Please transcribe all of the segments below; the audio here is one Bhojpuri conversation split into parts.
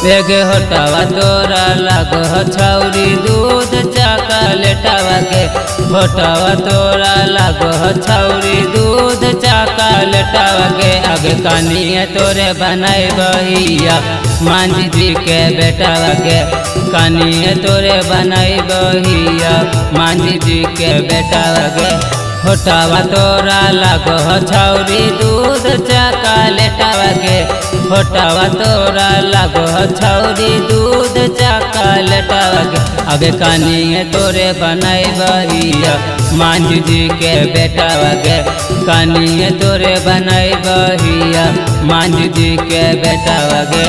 बेगे होटावा तोरा लाग छौरी दूध चॉकलेटवा के होटावा तोरा लाग छौरी दूध चॉकलेटवा के आगे कानिए तोरे बनाई बहिया मांझी जी के बेटावा के कानिए तोरे बनाई बहिया मांझी जी के बेटावा के होटावा तोरा लागो छौरी दूध चॉकलेटवा के होटावा तोरा लागो छौरी दूध चॉकलेटवा के आगे कानिए तोरे बनाई बहिया मांझी जी के बेटावा के कानिए तोरे बनाई बहिया मांझी जी के बेटावा के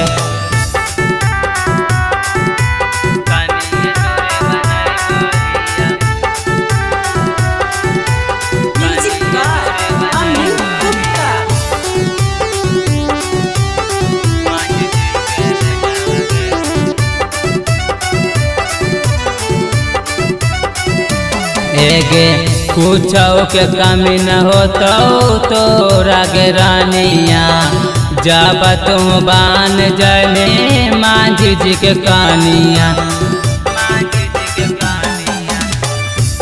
एगे कुछ के कमी न हो तोरा के रानिया जब तुम बान जाय में मांझी जी के कानिया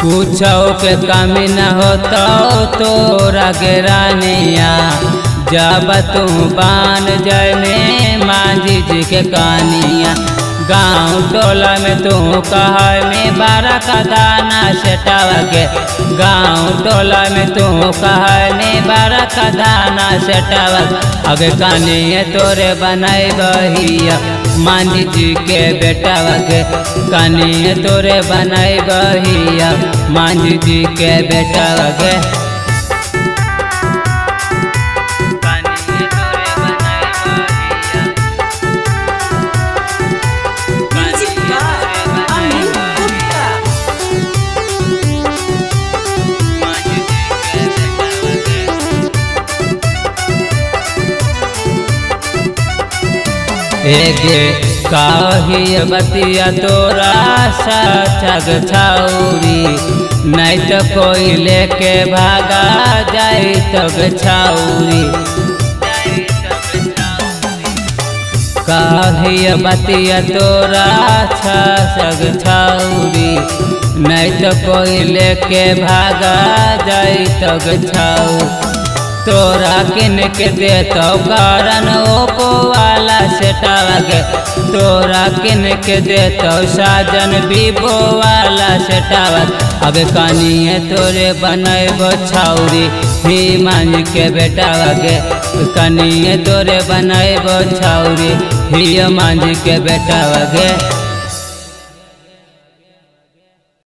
कुछ के कमी न हो तोरा के रानिया जब तुम बान जाय में मांझी जी के कानिया गाँव टोला में तू कह में बारह का दाना सेटावा के गाँव टोला में तू कह में बारह का दाना सेटावा अगे कानिए तोरे बनाई बहिया मांझी जी के बेटावा के कानिए तोरे बनाई बहिया मांझी जी के बेटावा के एगे कही बतिया तोरा सचग छौरी नहीं तो कोई लेके भागा जाई तग छौरी कही बतिया तोरा सचग छौरी नहीं तो कोई लेके भागा जाई तग छौरी तोरा किन के दे तो कारण ओप्पो वाला सेटावा के तोरा किन के दे तो साजन वीवो वाला सेटावा अबे कानिए तोरे बनैबो छौरी ही मांझी के बेटावा के कानिए तोरे बनैबो छौरी ही मांझी के बेटावा के।